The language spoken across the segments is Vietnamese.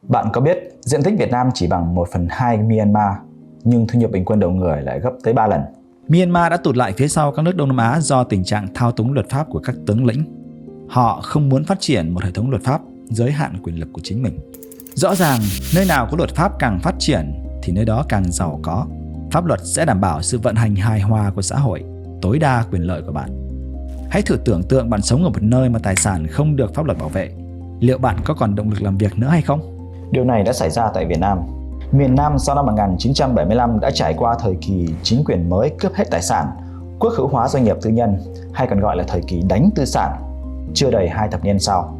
Bạn có biết diện tích Việt Nam chỉ bằng 1/2 Myanmar, nhưng thu nhập bình quân đầu người lại gấp tới 3 lần. Myanmar đã tụt lại phía sau các nước Đông Nam Á do tình trạng thao túng luật pháp của các tướng lĩnh. Họ không muốn phát triển một hệ thống luật pháp giới hạn quyền lực của chính mình. Rõ ràng, nơi nào có luật pháp càng phát triển thì nơi đó càng giàu có. Pháp luật sẽ đảm bảo sự vận hành hài hòa của xã hội, tối đa quyền lợi của bạn. Hãy thử tưởng tượng bạn sống ở một nơi mà tài sản không được pháp luật bảo vệ. Liệu bạn có còn động lực làm việc nữa hay không? Điều này đã xảy ra tại Việt Nam. Miền Nam sau năm 1975 đã trải qua thời kỳ chính quyền mới cướp hết tài sản, quốc hữu hóa doanh nghiệp tư nhân, hay còn gọi là thời kỳ đánh tư sản. Chưa đầy 2 thập niên sau,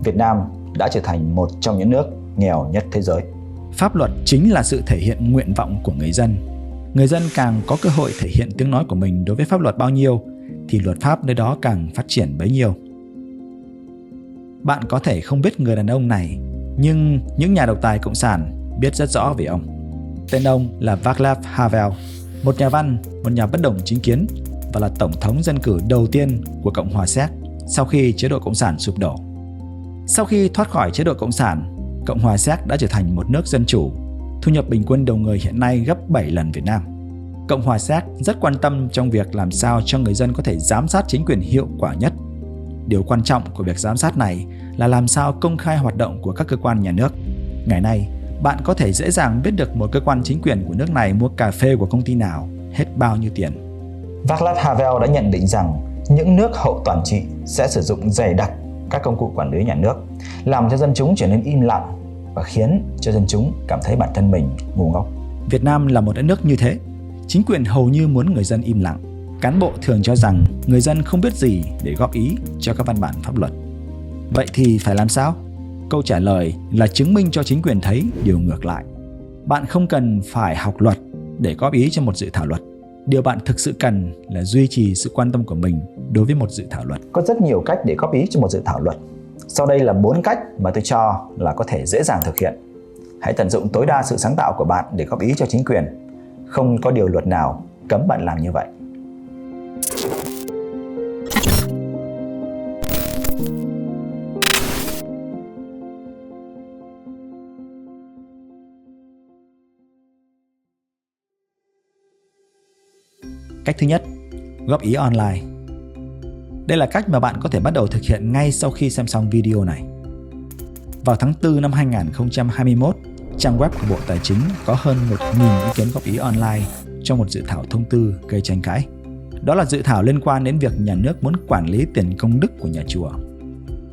Việt Nam đã trở thành một trong những nước nghèo nhất thế giới. Pháp luật chính là sự thể hiện nguyện vọng của người dân. Người dân càng có cơ hội thể hiện tiếng nói của mình đối với pháp luật bao nhiêu, thì luật pháp nơi đó càng phát triển bấy nhiêu. Bạn có thể không biết người đàn ông này, nhưng những nhà độc tài cộng sản biết rất rõ về ông. Tên ông là Václav Havel, một nhà văn, một nhà bất đồng chính kiến và là tổng thống dân cử đầu tiên của Cộng hòa Séc sau khi chế độ cộng sản sụp đổ. Sau khi thoát khỏi chế độ cộng sản, Cộng hòa Séc đã trở thành một nước dân chủ, thu nhập bình quân đầu người hiện nay gấp 7 lần Việt Nam. Cộng hòa Séc rất quan tâm trong việc làm sao cho người dân có thể giám sát chính quyền hiệu quả nhất. Điều quan trọng của việc giám sát này là làm sao công khai hoạt động của các cơ quan nhà nước. Ngày nay, bạn có thể dễ dàng biết được một cơ quan chính quyền của nước này mua cà phê của công ty nào, hết bao nhiêu tiền. Václav Havel đã nhận định rằng những nước hậu toàn trị sẽ sử dụng dày đặc các công cụ quản lý nhà nước, làm cho dân chúng trở nên im lặng và khiến cho dân chúng cảm thấy bản thân mình ngu ngốc. Việt Nam là một đất nước như thế. Chính quyền hầu như muốn người dân im lặng. Cán bộ thường cho rằng người dân không biết gì để góp ý cho các văn bản pháp luật. Vậy thì phải làm sao? Câu trả lời là chứng minh cho chính quyền thấy điều ngược lại. Bạn không cần phải học luật để góp ý cho một dự thảo luật. Điều bạn thực sự cần là duy trì sự quan tâm của mình đối với một dự thảo luật. Có rất nhiều cách để góp ý cho một dự thảo luật. Sau đây là 4 cách mà tôi cho là có thể dễ dàng thực hiện. Hãy tận dụng tối đa sự sáng tạo của bạn để góp ý cho chính quyền. Không có điều luật nào cấm bạn làm như vậy. Cách thứ nhất, góp ý online. Đây là cách mà bạn có thể bắt đầu thực hiện ngay sau khi xem xong video này. Vào tháng 4 năm 2021, trang web của Bộ Tài chính có hơn 1.000 ý kiến góp ý online cho một dự thảo thông tư gây tranh cãi. Đó là dự thảo liên quan đến việc nhà nước muốn quản lý tiền công đức của nhà chùa.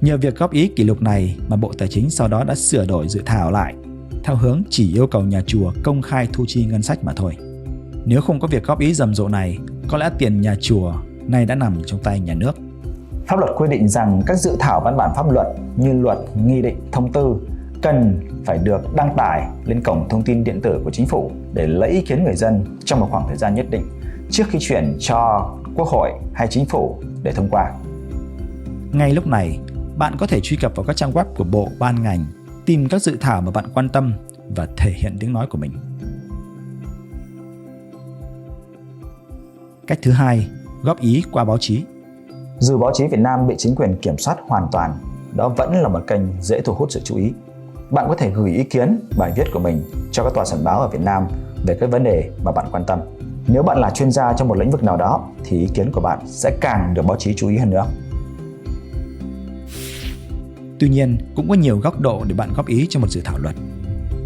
Nhờ việc góp ý kỷ lục này mà Bộ Tài chính sau đó đã sửa đổi dự thảo lại theo hướng chỉ yêu cầu nhà chùa công khai thu chi ngân sách mà thôi. Nếu không có việc góp ý rầm rộ này, có lẽ tiền nhà chùa nay đã nằm trong tay nhà nước. Pháp luật quy định rằng các dự thảo văn bản pháp luật như luật, nghị định, thông tư cần phải được đăng tải lên cổng thông tin điện tử của chính phủ để lấy ý kiến người dân trong một khoảng thời gian nhất định trước khi chuyển cho Quốc hội hay chính phủ để thông qua. Ngay lúc này, bạn có thể truy cập vào các trang web của bộ, ban ngành, tìm các dự thảo mà bạn quan tâm và thể hiện tiếng nói của mình. Cách thứ hai, góp ý qua báo chí. Dù báo chí Việt Nam bị chính quyền kiểm soát hoàn toàn, đó vẫn là một kênh dễ thu hút sự chú ý. Bạn có thể gửi ý kiến, bài viết của mình cho các tòa soạn báo ở Việt Nam về các vấn đề mà bạn quan tâm. Nếu bạn là chuyên gia trong một lĩnh vực nào đó, thì ý kiến của bạn sẽ càng được báo chí chú ý hơn nữa. Tuy nhiên, cũng có nhiều góc độ để bạn góp ý cho một dự thảo luật.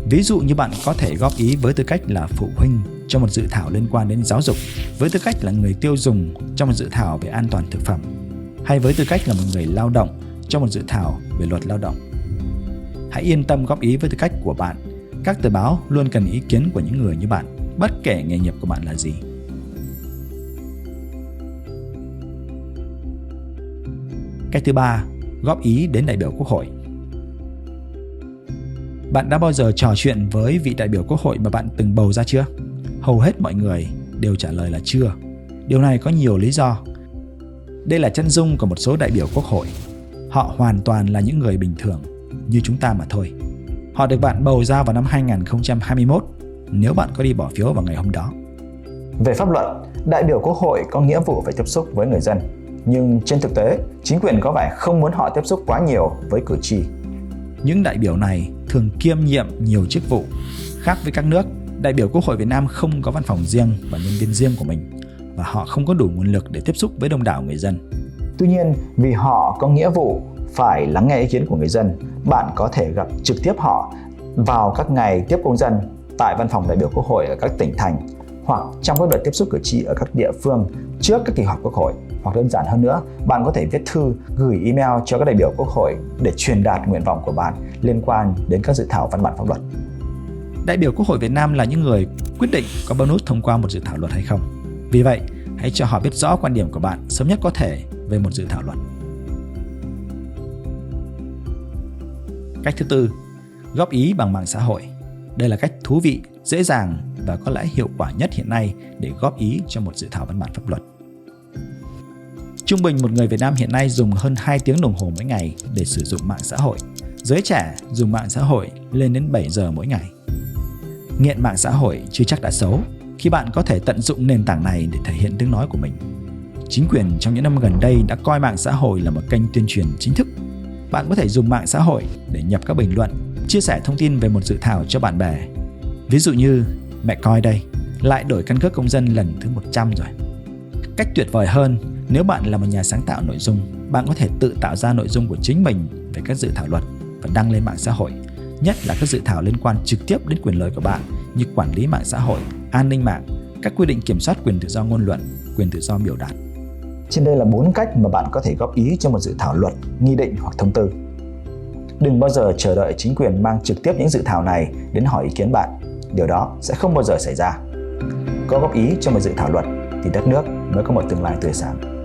Ví dụ như bạn có thể góp ý với tư cách là phụ huynh cho một dự thảo liên quan đến giáo dục, với tư cách là người tiêu dùng cho một dự thảo về an toàn thực phẩm, hay với tư cách là một người lao động cho một dự thảo về luật lao động. Hãy yên tâm góp ý với tư cách của bạn. Các tờ báo luôn cần ý kiến của những người như bạn, bất kể nghề nghiệp của bạn là gì. Cách thứ ba, góp ý đến đại biểu Quốc hội. Bạn đã bao giờ trò chuyện với vị đại biểu Quốc hội mà bạn từng bầu ra chưa? Hầu hết mọi người đều trả lời là chưa. Điều này có nhiều lý do. Đây là chân dung của một số đại biểu Quốc hội. Họ hoàn toàn là những người bình thường, như chúng ta mà thôi. Họ được bạn bầu ra vào năm 2021 nếu bạn có đi bỏ phiếu vào ngày hôm đó. Về pháp luật, đại biểu Quốc hội có nghĩa vụ phải tiếp xúc với người dân. Nhưng trên thực tế, chính quyền có vẻ không muốn họ tiếp xúc quá nhiều với cử tri. Những đại biểu này thường kiêm nhiệm nhiều chức vụ. Khác với các nước, đại biểu Quốc hội Việt Nam không có văn phòng riêng và nhân viên riêng của mình, và họ không có đủ nguồn lực để tiếp xúc với đông đảo người dân. Tuy nhiên, vì họ có nghĩa vụ phải lắng nghe ý kiến của người dân, bạn có thể gặp trực tiếp họ vào các ngày tiếp công dân tại văn phòng đại biểu Quốc hội ở các tỉnh thành, hoặc trong các đợt tiếp xúc cử tri ở các địa phương trước các kỳ họp Quốc hội. Hoặc đơn giản hơn nữa, bạn có thể viết thư, gửi email cho các đại biểu Quốc hội để truyền đạt nguyện vọng của bạn liên quan đến các dự thảo văn bản pháp luật. Đại biểu Quốc hội Việt Nam là những người quyết định có bấm nút thông qua một dự thảo luật hay không. Vì vậy, hãy cho họ biết rõ quan điểm của bạn sớm nhất có thể về một dự thảo luật. Cách thứ tư, góp ý bằng mạng xã hội. Đây là cách thú vị, dễ dàng và có lẽ hiệu quả nhất hiện nay để góp ý cho một dự thảo văn bản pháp luật. Trung bình một người Việt Nam hiện nay dùng hơn 2 tiếng đồng hồ mỗi ngày để sử dụng mạng xã hội. Giới trẻ dùng mạng xã hội lên đến 7 giờ mỗi ngày. Nghiện mạng xã hội chưa chắc đã xấu khi bạn có thể tận dụng nền tảng này để thể hiện tiếng nói của mình. Chính quyền trong những năm gần đây đã coi mạng xã hội là một kênh tuyên truyền chính thức. Bạn có thể dùng mạng xã hội để nhập các bình luận, chia sẻ thông tin về một dự thảo cho bạn bè. Ví dụ như, mẹ coi đây, lại đổi căn cước công dân lần thứ 100 rồi. Cách tuyệt vời hơn, nếu bạn là một nhà sáng tạo nội dung, bạn có thể tự tạo ra nội dung của chính mình về các dự thảo luật và đăng lên mạng xã hội, nhất là các dự thảo liên quan trực tiếp đến quyền lợi của bạn như quản lý mạng xã hội, an ninh mạng, các quy định kiểm soát quyền tự do ngôn luận, quyền tự do biểu đạt. Trên đây là 4 cách mà bạn có thể góp ý cho một dự thảo luật, nghị định hoặc thông tư. Đừng bao giờ chờ đợi chính quyền mang trực tiếp những dự thảo này đến hỏi ý kiến bạn. Điều đó sẽ không bao giờ xảy ra. Có góp ý cho một dự thảo luật thì đất nước mới có một tương lai tươi sáng.